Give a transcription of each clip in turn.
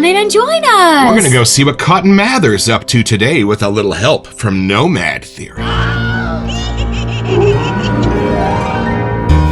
in and join us. We're going to go see what Cotton Mather's up to today with a little help from Nomad Theory.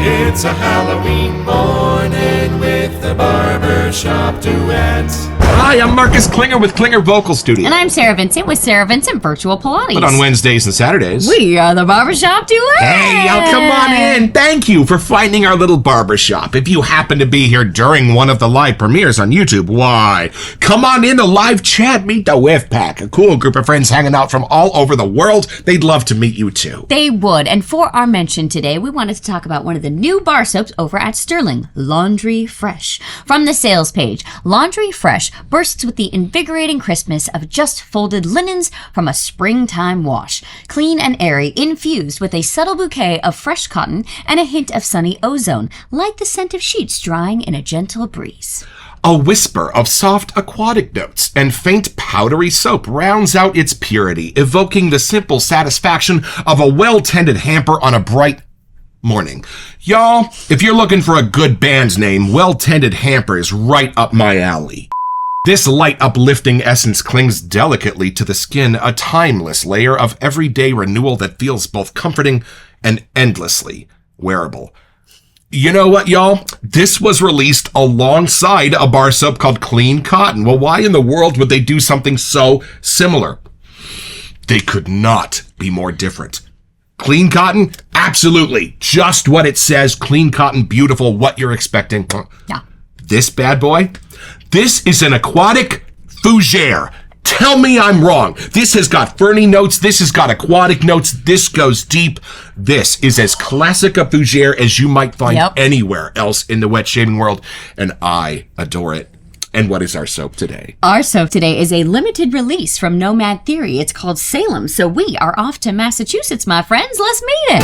It's a Halloween morning with the Barbershop Duet. Hi, I'm Marcus Klinger with Klinger Vocal Studio. And I'm Sarah Vincent with Sarah Vincent Virtual Pilates. But on Wednesdays and Saturdays, we are the Barbershop Duet. Hey, y'all, come on in. Thank you for finding our little barbershop. If you happen to be here during one of the live premieres on YouTube, why? Come on in the live chat. Meet the Whiff Pack, a cool group of friends hanging out from all over the world. They'd love to meet you too. They would. And for our mention today, we wanted to talk about one of the new bar soaps over at Sterling, Laundry Fresh. From the sales page, Laundry Fresh bursts with the invigorating crispness of just folded linens from a springtime wash. Clean and airy, infused with a subtle bouquet of fresh cotton and a hint of sunny ozone, like the scent of sheets drying in a gentle breeze. A whisper of soft aquatic notes and faint powdery soap rounds out its purity, evoking the simple satisfaction of a well-tended hamper on a bright morning. Y'all, if you're looking for a good band's name, Well-Tended Hamper is right up my alley. This light uplifting essence clings delicately to the skin, a timeless layer of everyday renewal that feels both comforting and endlessly wearable. You know what, y'all? This was released alongside a bar soap called Clean Cotton. Well, why in the world would they do something so similar? They could not be more different. Clean Cotton? Absolutely. Just what it says. Clean Cotton, beautiful, what you're expecting. Yeah. This bad boy? This is an aquatic fougere. Tell me I'm wrong. This has got ferny notes. This has got aquatic notes. This goes deep. This is as classic a fougere as you might find anywhere else in the wet shaving world. And I adore it. And what is our soap today? Our soap today is a limited release from Nomad Theory. It's called Salem. So we are off to Massachusetts, my friends. Let's meet it.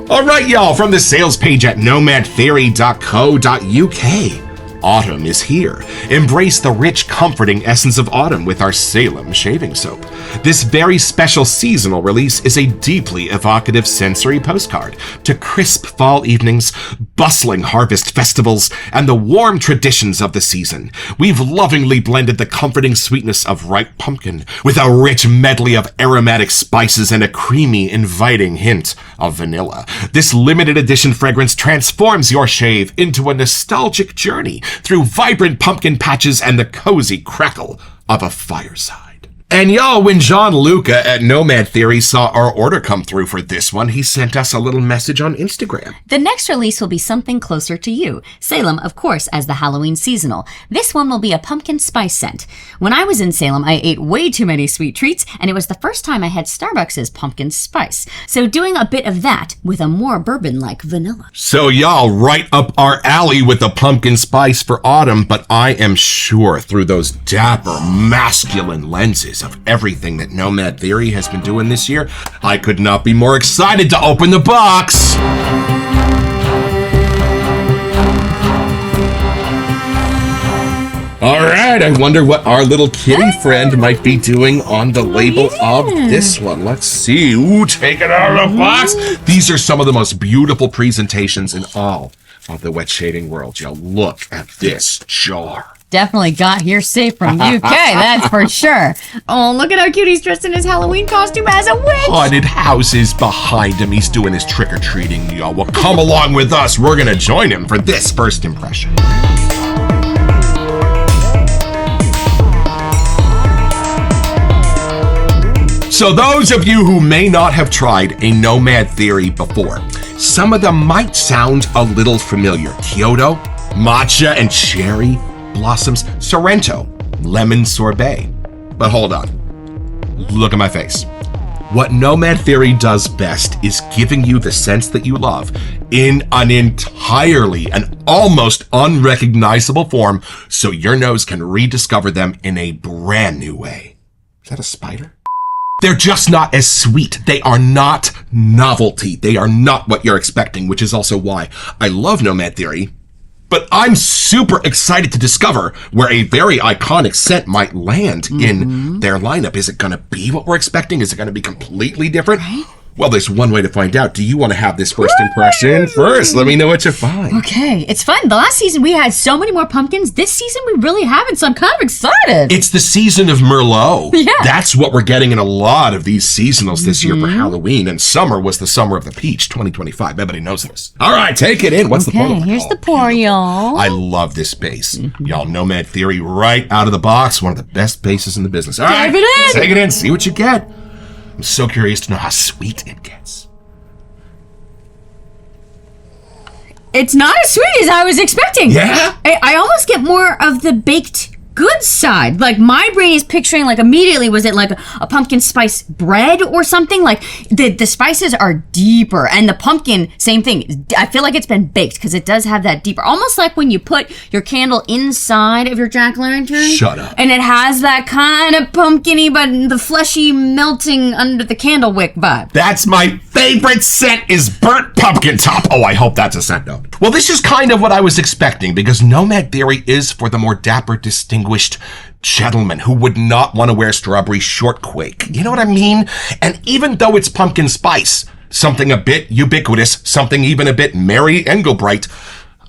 All right, y'all, from the sales page at nomadtheory.co.uk. Autumn is here. Embrace the rich, comforting essence of autumn with our Salem shaving soap. This very special seasonal release is a deeply evocative sensory postcard to crisp fall evenings, bustling harvest festivals, and the warm traditions of the season. We've lovingly blended the comforting sweetness of ripe pumpkin with a rich medley of aromatic spices and a creamy, inviting hint of vanilla. This limited edition fragrance transforms your shave into a nostalgic journey through vibrant pumpkin patches and the cozy crackle of a fireside. And y'all, when John Luca at Nomad Theory saw our order come through for this one, he sent us a little message on Instagram. The next release will be something closer to you. Salem, of course, as the Halloween seasonal. This one will be a pumpkin spice scent. When I was in Salem, I ate way too many sweet treats, and it was the first time I had Starbucks' pumpkin spice. So doing a bit of that with a more bourbon-like vanilla. So y'all, right up our alley with the pumpkin spice for autumn, but I am sure through those dapper, masculine lenses of everything that Nomad Theory has been doing this year, I could not be more excited to open the box. All right, I wonder what our little kitty friend might be doing on the label of this one. Let's see. Ooh, take it out of the box. These are some of the most beautiful presentations in all of the wet shading world. Y'all, look at this jar. Definitely got here safe from UK, that's for sure. Oh, look at how cute he's dressed in his Halloween costume as a witch. Haunted houses behind him. He's doing his trick-or-treating, y'all. Well, come along with us. We're going to join him for this first impression. So those of you who may not have tried a Nomad Theory before, some of them might sound a little familiar. Kyoto, matcha and cherry blossoms, Sorrento, lemon sorbet. But hold on. Look at my face. What Nomad Theory does best is giving you the scents that you love in an entirely and almost unrecognizable form so your nose can rediscover them in a brand new way. Is that a spider? They're just not as sweet. They are not novelty. They are not what you're expecting, which is also why I love Nomad Theory. But I'm super excited to discover where a very iconic scent might land in their lineup. Is it going to be what we're expecting? Is it going to be completely different? Right? Well, there's one way to find out. Do you want to have this first impression first? Let me know what you find. Okay, it's fun. The last season we had so many more pumpkins. This season we really haven't, so I'm kind of excited. It's the season of Merlot. Yeah. That's what we're getting in a lot of these seasonals this year for Halloween. And summer was the summer of the peach, 2025. Everybody knows this. All right, take it in. What's the pour? Okay, here's the pour, y'all. I love this base. Y'all, Nomad Theory right out of the box. One of the best bases in the business. All right, take it in. See what you get. I'm so curious to know how sweet it gets. It's not as sweet as I was expecting. Yeah? I almost get more of the baked goods side. Like, my brain is picturing, like, immediately, was it like a pumpkin spice bread or something? Like, the spices are deeper, and the pumpkin, same thing. I feel like it's been baked, because it does have that deeper, almost like when you put your candle inside of your jack-o'-lantern. Shut up. And it has that kind of pumpkin-y, but the fleshy melting under the candle wick vibe. That's my favorite scent is burnt pumpkin top. Oh, I hope that's a scent note. Well, this is kind of what I was expecting, because Nomad Theory is for the more dapper, distinguished gentleman who would not want to wear strawberry shortcake. You know what I mean? And even though it's pumpkin spice, something a bit ubiquitous, something even a bit Mary Engelbright,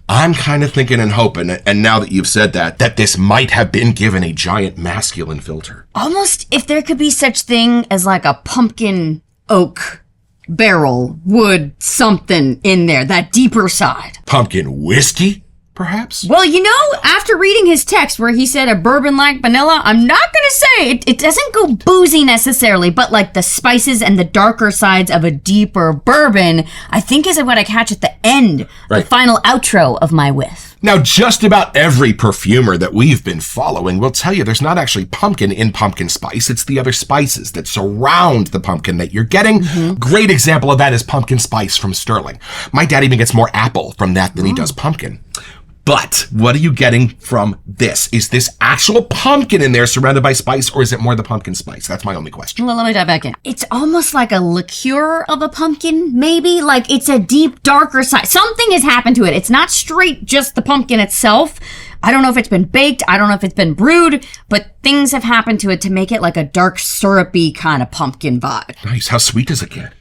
I'm kind of thinking and hoping, and now that you've said that this might have been given a giant masculine filter. Almost if there could be such thing as like a pumpkin oak barrel wood something in there, that deeper side. Pumpkin whiskey, perhaps? Well, you know, after reading his text where he said a bourbon like vanilla, I'm not gonna say it doesn't go boozy necessarily, but like the spices and the darker sides of a deeper bourbon, I think is what I catch at the end, Right. the final outro of my whiff. Now, just about every perfumer that we've been following will tell you there's not actually pumpkin in pumpkin spice. It's the other spices that surround the pumpkin that you're getting. Great example of that is pumpkin spice from Sterling. My dad even gets more apple from that than he does pumpkin. But what are you getting from this? Is this actual pumpkin in there surrounded by spice, or is it more the pumpkin spice? That's my only question. Well, let me dive back in. It's almost like a liqueur of a pumpkin, maybe? Like it's a deep, darker side. Something has happened to it. It's not straight just the pumpkin itself. I don't know if it's been baked. I don't know if it's been brewed, but things have happened to it to make it like a dark, syrupy kind of pumpkin vibe. Nice. How sweet does it get?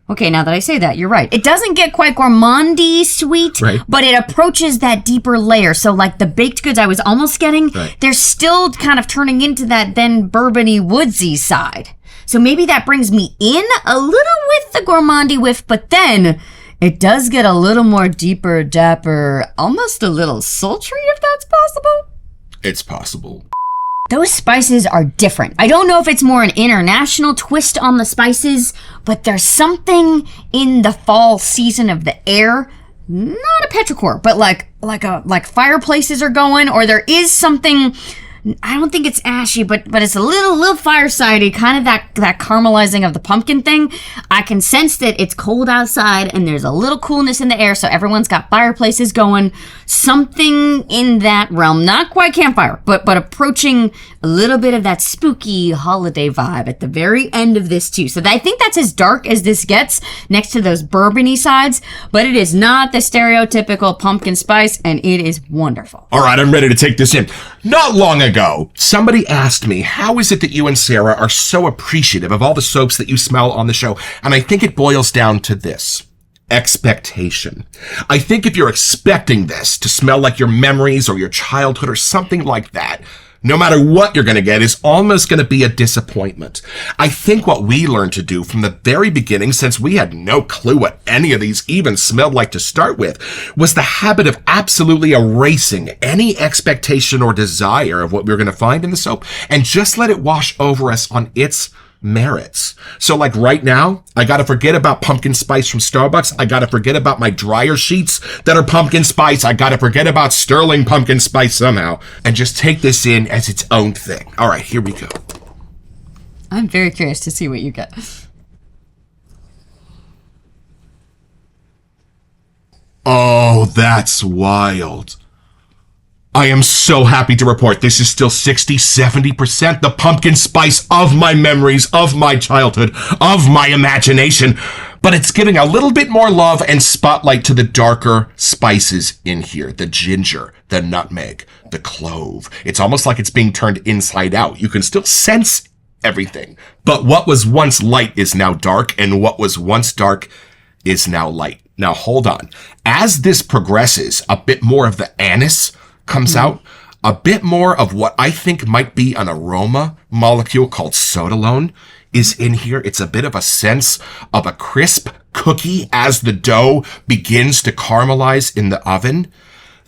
Okay, now that I say that, you're right. It doesn't get quite gourmandy sweet, Right. but it approaches that deeper layer. So like the baked goods I was almost getting, Right. they're still kind of turning into that then bourbony woodsy side. So maybe that brings me in a little with the gourmandy whiff, but then it does get a little more deeper, dapper, almost a little sultry if that's possible. It's possible. Those spices are different. I don't know if it's more an international twist on the spices, but there's something in the fall season of the air, not a petrichor, but like fireplaces are going, or there is something. I don't think it's ashy, but it's a little firesidey, kind of that caramelizing of the pumpkin thing. I can sense that it's cold outside and there's a little coolness in the air, so everyone's got fireplaces going. Something in that realm, not quite campfire, but approaching a little bit of that spooky holiday vibe at the very end of this too. So I think that's as dark as this gets next to those bourbony sides, but it is not the stereotypical pumpkin spice, and it is wonderful. All right, I'm ready to take this in. Not long ago, somebody asked me, how is it that you and Sarah are so appreciative of all the soaps that you smell on the show? And I think it boils down to this. Expectation. I think if you're expecting this to smell like your memories or your childhood or something like that, no matter what you're going to get is almost going to be a disappointment. I think what we learned to do from the very beginning, since we had no clue what any of these even smelled like to start with, was the habit of absolutely erasing any expectation or desire of what we were going to find in the soap and just let it wash over us on its merits. So like right now, I gotta forget about pumpkin spice from Starbucks. I gotta forget about my dryer sheets that are pumpkin spice. I gotta forget about Sterling pumpkin spice somehow and just take this in as its own thing. All right, here we go. I'm very curious to see what you get. Oh, that's wild. I am so happy to report this is still 60-70% the pumpkin spice of my memories, of my childhood, of my imagination. But it's giving a little bit more love and spotlight to the darker spices in here. The ginger, the nutmeg, the clove. It's almost like it's being turned inside out. You can still sense everything. But what was once light is now dark, and what was once dark is now light. Now, hold on. As this progresses, a bit more of the anise comes out, a bit more of what I think might be an aroma molecule called sotalone is in here. It's a bit of a sense of a crisp cookie as the dough begins to caramelize in the oven.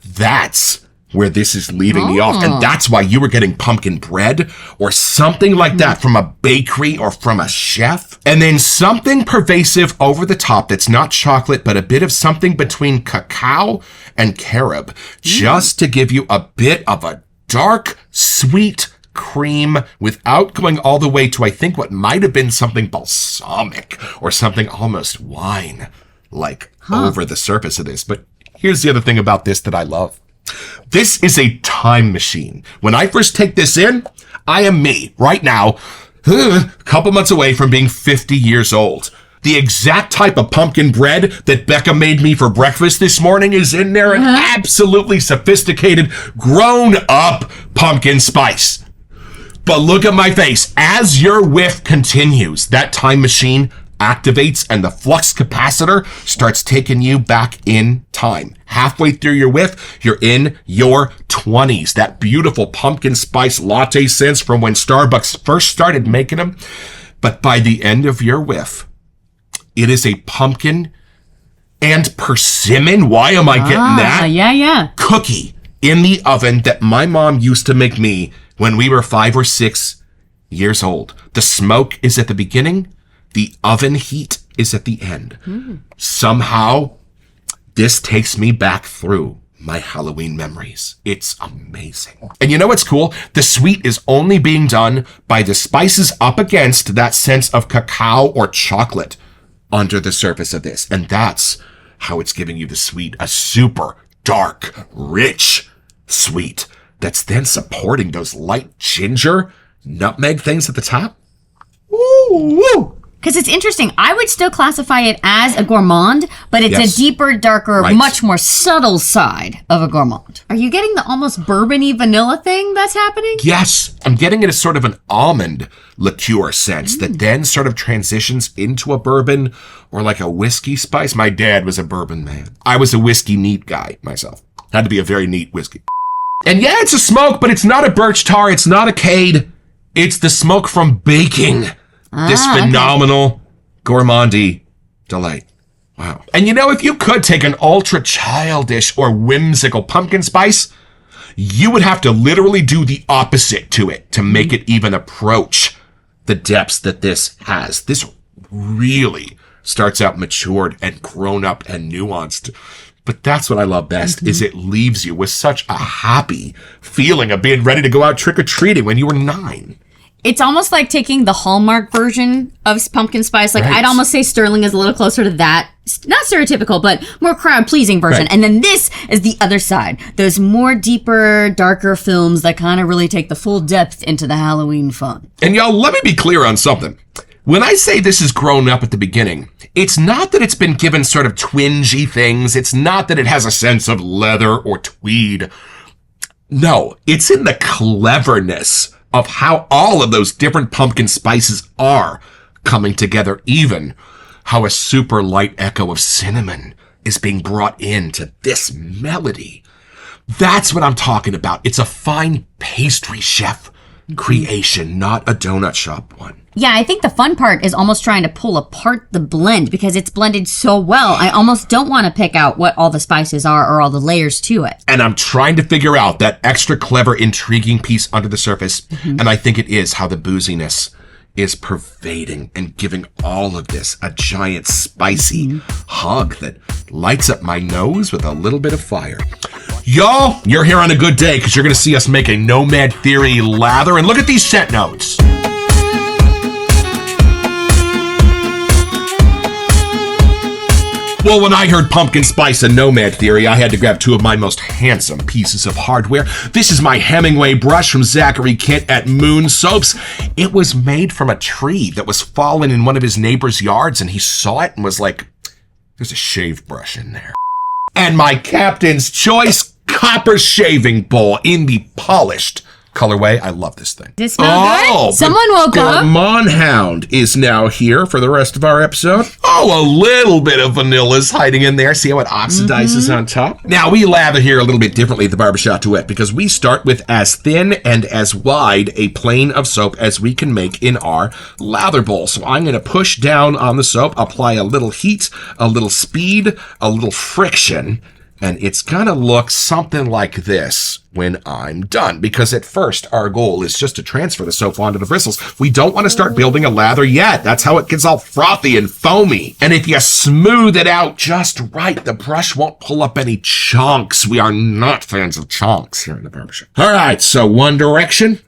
That's where this is leading me off. And that's why you were getting pumpkin bread or something like that from a bakery or from a chef. And then something pervasive over the top that's not chocolate, but a bit of something between cacao and carob, just to give you a bit of a dark, sweet cream without going all the way to, I think, what might have been something balsamic or something almost wine-like over the surface of this. But here's the other thing about this that I love. This is a time machine. When I first take this in, I am me right now, a couple months away from being 50 years old. The exact type of pumpkin bread that Becca made me for breakfast this morning is in there, an absolutely sophisticated, grown-up pumpkin spice. But look at my face. As your whiff continues, that time machine activates and the flux capacitor starts taking you back in time. Halfway through your whiff, you're in your 20s. That beautiful pumpkin spice latte sense from when Starbucks first started making them. But by the end of your whiff, it is a pumpkin and persimmon. Why am I getting that? Yeah. Cookie in the oven that my mom used to make me when we were 5 or 6 years old. The smoke is at the beginning. The oven heat is at the end. Somehow, this takes me back through my Halloween memories. It's amazing. And you know what's cool? The sweet is only being done by the spices up against that sense of cacao or chocolate under the surface of this. And that's how it's giving you the sweet, a super dark, rich sweet that's then supporting those light ginger, nutmeg things at the top. Woo! Because it's interesting. I would still classify it as a gourmand, but it's a deeper, darker, much more subtle side of a gourmand. Are you getting the almost bourbon-y vanilla thing that's happening? Yes. I'm getting it as sort of an almond liqueur sense that then sort of transitions into a bourbon or like a whiskey spice. My dad was a bourbon man. I was a whiskey neat guy myself. Had to be a very neat whiskey. And yeah, it's a smoke, but it's not a birch tar. It's not a cade. It's the smoke from baking. This phenomenal gourmandy delight. Wow. And you know, if you could take an ultra childish or whimsical pumpkin spice, you would have to literally do the opposite to it to make it even approach the depths that this has. This really starts out matured and grown up and nuanced. But that's what I love best, is it leaves you with such a happy feeling of being ready to go out trick-or-treating when you were 9. It's almost like taking the Hallmark version of pumpkin spice. Like, I'd almost say Sterling is a little closer to that. Not stereotypical, but more crowd-pleasing version. And then this is the other side. Those more deeper, darker films that kind of really take the full depth into the Halloween fun. And y'all, let me be clear on something. When I say this is grown up at the beginning, it's not that it's been given sort of twingy things. It's not that it has a sense of leather or tweed. No, it's in the cleverness of how all of those different pumpkin spices are coming together, even how a super light echo of cinnamon is being brought into this melody. That's what I'm talking about. It's a fine pastry chef creation, not a donut shop one. Yeah, I think the fun part is almost trying to pull apart the blend because it's blended so well. I almost don't want to pick out what all the spices are or all the layers to it. And I'm trying to figure out that extra clever, intriguing piece under the surface. And I think it is how the booziness is pervading and giving all of this a giant spicy hug that lights up my nose with a little bit of fire. Y'all, you're here on a good day because you're going to see us make a Nomad Theory lather. And look at these scent notes. Well, when I heard pumpkin spice and Nomad Theory, I had to grab 2 of my most handsome pieces of hardware. This is my Hemingway brush from Zachary Kent at Moon Soaps. It was made from a tree that was fallen in one of his neighbor's yards, and he saw it and was like, there's a shave brush in there. And my Captain's Choice copper shaving bowl in the polished colorway. I love this thing. Does it smell good? Someone woke up. Gourmand Hound is now here for the rest of our episode. Oh, a little bit of vanilla's hiding in there. See how it oxidizes on top? Now, we lather here a little bit differently at the Barbershop Duet because we start with as thin and as wide a plane of soap as we can make in our lather bowl. So I'm going to push down on the soap, apply a little heat, a little speed, a little friction, and it's gonna look something like this when I'm done. Because at first, our goal is just to transfer the soap onto the bristles. We don't want to start building a lather yet. That's how it gets all frothy and foamy. And if you smooth it out just right, the brush won't pull up any chunks. We are not fans of chunks here in the barbershop. All right, so one direction,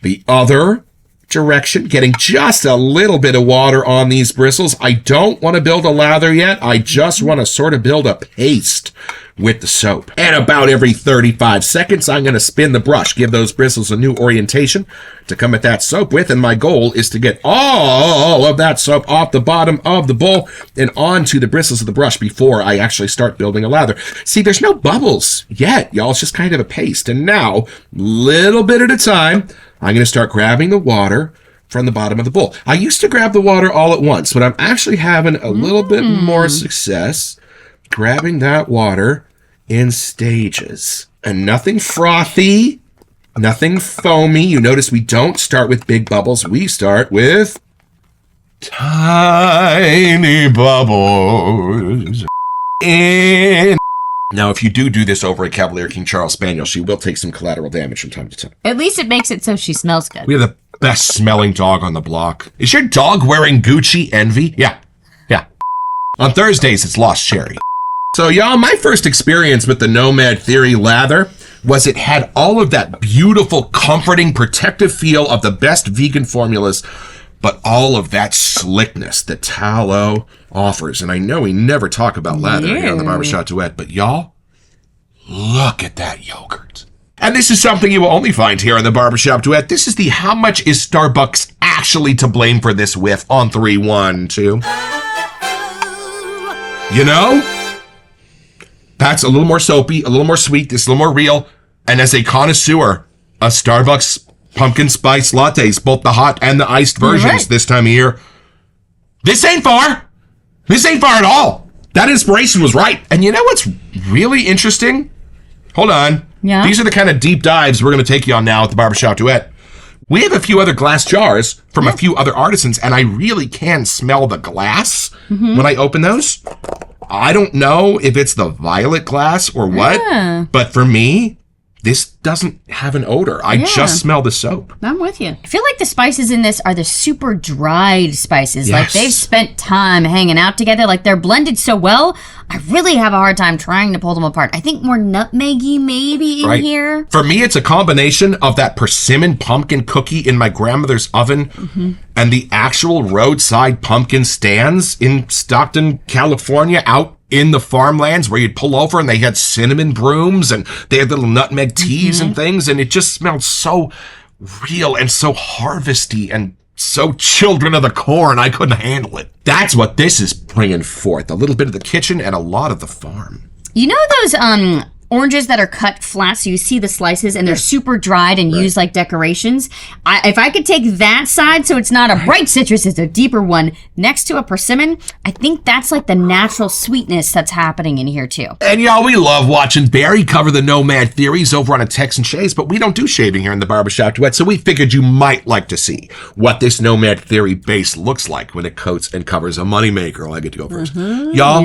the other direction, getting just a little bit of water on these bristles. I don't want to build a lather yet. I just want to sort of build a paste with the soap. And about every 35 seconds, I'm going to spin the brush, give those bristles a new orientation to come at that soap with. And my goal is to get all of that soap off the bottom of the bowl and onto the bristles of the brush before I actually start building a lather. See, there's no bubbles yet, y'all. It's just kind of a paste. And now, little bit at a time, I'm going to start grabbing the water from the bottom of the bowl. I used to grab the water all at once, but I'm actually having a little bit more success grabbing that water in stages. And nothing frothy, nothing foamy. You notice we don't start with big bubbles. We start with tiny bubbles. Now, if you do this over a Cavalier King Charles Spaniel, she will take some collateral damage from time to time. At least it makes it so she smells good. We have the best smelling dog on the block. Is your dog wearing Gucci Envy? Yeah. On Thursdays, it's Lost Cherry. So, y'all, my first experience with the Nomad Theory lather was it had all of that beautiful, comforting, protective feel of the best vegan formulas, but all of that slickness that tallow offers. And I know we never talk about lather here on the Barbershop Duet, but y'all, look at that yogurt. And this is something you will only find here on the Barbershop Duet. This is the how much is Starbucks actually to blame for this whiff on 3, 1, 2. You know? That's a little more soapy, a little more sweet, this is a little more real. And as a connoisseur of Starbucks pumpkin spice lattes, both the hot and the iced versions this time of year, this ain't far. This ain't far at all. That inspiration was right. And you know what's really interesting? Hold on. Yeah. These are the kind of deep dives we're going to take you on now at the Barbershop Duet. We have a few other glass jars from a few other artisans, and I really can smell the glass when I open those. I don't know if it's the violet glass or what, but for me, this doesn't have an odor. I just smell the soap. I'm with you. I feel like the spices in this are the super dried spices. Yes. Like they've spent time hanging out together. Like they're blended so well. I really have a hard time trying to pull them apart. I think more nutmeggy maybe in here. For me, it's a combination of that persimmon pumpkin cookie in my grandmother's oven and the actual roadside pumpkin stands in Stockton, California, out in the farmlands where you'd pull over and they had cinnamon brooms and they had little nutmeg teas and things, and it just smelled so real and so harvesty and so children of the corn. I couldn't handle it. That's what this is bringing forth, a little bit of the kitchen and a lot of the farm. You know those oranges that are cut flat so you see the slices and they're super dried and used like decorations? If I could take that side so it's not a bright citrus, it's a deeper one, next to a persimmon, I think that's like the natural sweetness that's happening in here too. And y'all, we love watching Barry cover the Nomad theories over on a Texan Shaves, but we don't do shaving here in the Barbershop Duet, so we figured you might like to see what this Nomad theory base looks like when it coats and covers a moneymaker. Well, I get to go first. Y'all,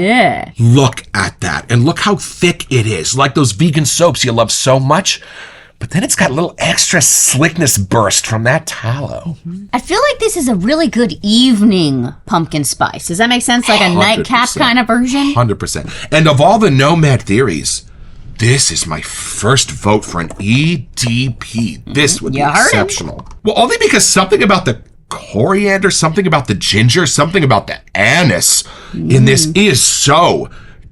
look at that, and look how thick it is. Like those vegan soaps you love so much, but then it's got a little extra slickness burst from that tallow. I feel like this is a really good evening pumpkin spice. Does that make sense? Like a 100%. nightcap kind of version? 100%. And of all the Nomad theories, this is my first vote for an EDP. This would be exceptional. Well, only because something about the coriander, something about the ginger, something about the anise in this is so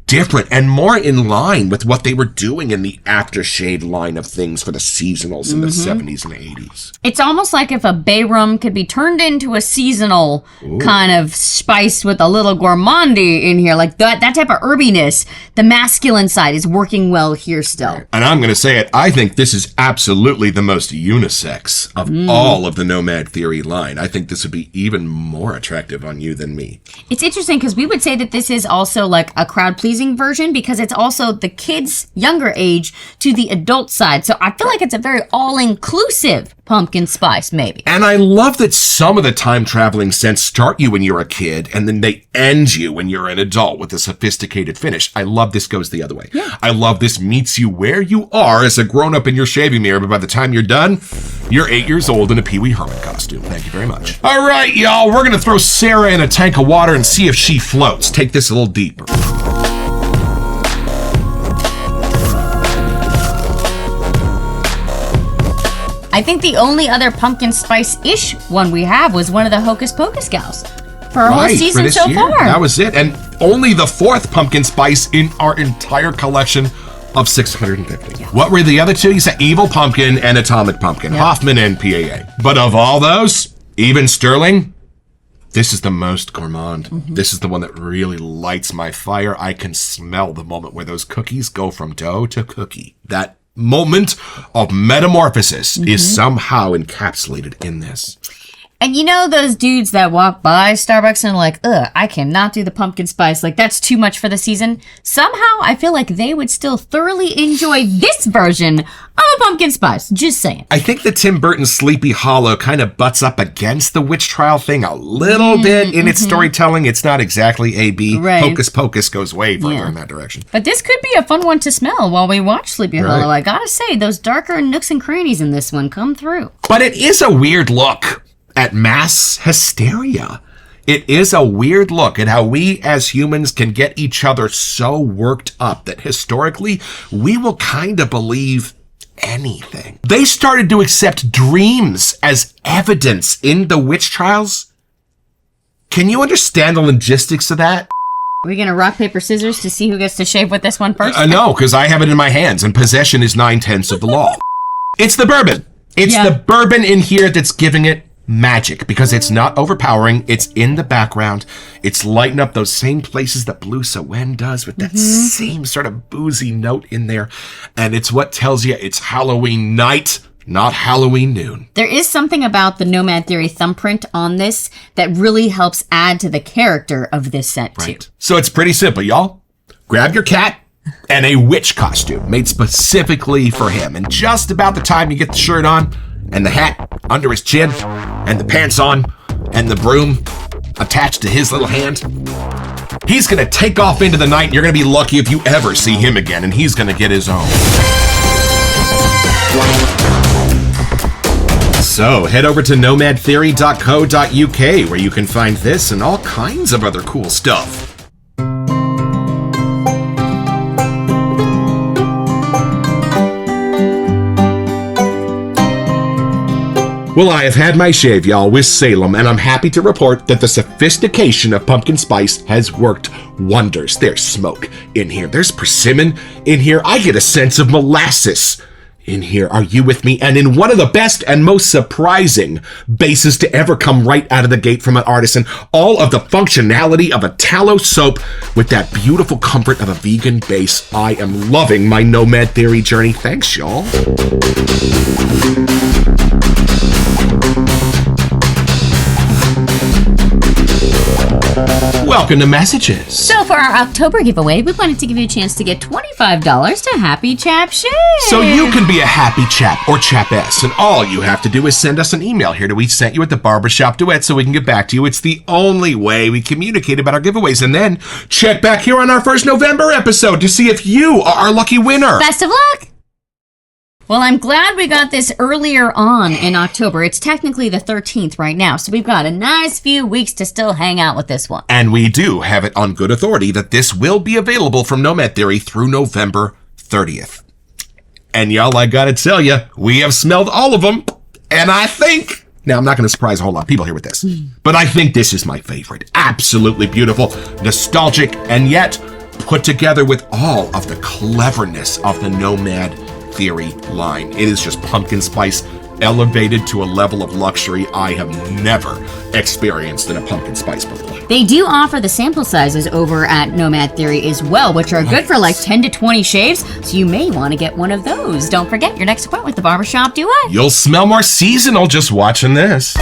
different and more in line with what they were doing in the aftershave line of things for the seasonals in the 70s and 80s. It's almost like if a bay rum could be turned into a seasonal kind of spice with a little gourmandy in here, like that type of herbiness. The masculine side is working well here still. And I'm going to say it, I think this is absolutely the most unisex of all of the Nomad Theory line. I think this would be even more attractive on you than me. It's interesting because we would say that this is also like a crowd-pleasing version because it's also the kids' younger age to the adult side. So I feel like it's a very all-inclusive pumpkin spice, maybe. And I love that some of the time-traveling scents start you when you're a kid and then they end you when you're an adult with a sophisticated finish. I love this goes the other way. Yeah. I love this meets you where you are as a grown-up in your shaving mirror, but by the time you're done, you're 8 years old in a Pee Wee Herman costume. Thank you very much. All right, y'all, we're going to throw Sarah in a tank of water and see if she floats. Take this a little deeper. I think the only other pumpkin spice-ish one we have was one of the Hocus Pocus gals for our whole season so far. That was it. And only the fourth pumpkin spice in our entire collection of 650. Yeah. What were the other two? You said Evil Pumpkin and Atomic Pumpkin. Yeah. Hoffman and PAA. But of all those, even Sterling, this is the most gourmand. This is the one that really lights my fire. I can smell the moment where those cookies go from dough to cookie. That moment of metamorphosis is somehow encapsulated in this. And you know those dudes that walk by Starbucks and are like, ugh, I cannot do the pumpkin spice. Like, that's too much for the season. Somehow, I feel like they would still thoroughly enjoy this version of a pumpkin spice. Just saying. I think that Tim Burton's Sleepy Hollow kind of butts up against the witch trial thing a little bit in its storytelling. It's not exactly A-B. Right. Hocus Pocus goes way further in that direction. But this could be a fun one to smell while we watch Sleepy Hollow. I gotta say, those darker nooks and crannies in this one come through. But it is a weird look at mass hysteria. It is a weird look at how we as humans can get each other so worked up that historically we will kind of believe anything. They started to accept dreams as evidence in the witch trials. Can you understand the logistics of that? Are we gonna rock, paper, scissors to see who gets to shave with this one first? No, because I have it in my hands and possession is 9/10 of the law. It's the bourbon. It's the bourbon in here that's giving it magic because it's not overpowering. It's in the background. It's lighting up those same places that Blue Sawen does with that same sort of boozy note in there. And it's what tells you it's Halloween night, not Halloween noon. There is something about the Nomad Theory thumbprint on this that really helps add to the character of this scent too. So it's pretty simple, y'all. Grab your cat and a witch costume made specifically for him. And just about the time you get the shirt on, and the hat under his chin, and the pants on, and the broom attached to his little hand, he's gonna take off into the night, and you're gonna be lucky if you ever see him again, and he's gonna get his own. So head over to nomadtheory.co.uk where you can find this and all kinds of other cool stuff. Well, I have had my shave, y'all, with Salem, and I'm happy to report that the sophistication of pumpkin spice has worked wonders. There's smoke in here. There's persimmon in here. I get a sense of molasses in here. Are you with me? And in one of the best and most surprising bases to ever come right out of the gate from an artisan, all of the functionality of a tallow soap with that beautiful comfort of a vegan base. I am loving my Nomad Theory journey. Thanks, y'all. Welcome to Messages. So for our October giveaway, we wanted to give you a chance to get $25 to Happy Chap Shave. So you can be a happy chap or chapess, and all you have to do is send us an email here to We Sent You at the Barbershop Duet so we can get back to you. It's the only way we communicate about our giveaways. And then check back here on our first November episode to see if you are our lucky winner. Best of luck! Well, I'm glad we got this earlier on in October. It's technically the 13th right now, so we've got a nice few weeks to still hang out with this one. And we do have it on good authority that this will be available from Nomad Theory through November 30th. And y'all, I gotta tell you, we have smelled all of them, and I think... Now, I'm not going to surprise a whole lot of people here with this, but I think this is my favorite. Absolutely beautiful, nostalgic, and yet put together with all of the cleverness of the Nomad Theory line. It is just pumpkin spice elevated to a level of luxury I have never experienced in a pumpkin spice before. They do offer the sample sizes over at Nomad Theory as well, which are good for like 10 to 20 shaves, so you may want to get one of those. Don't forget your next appointment with the Barbershop Duet. You'll smell more seasonal just watching this.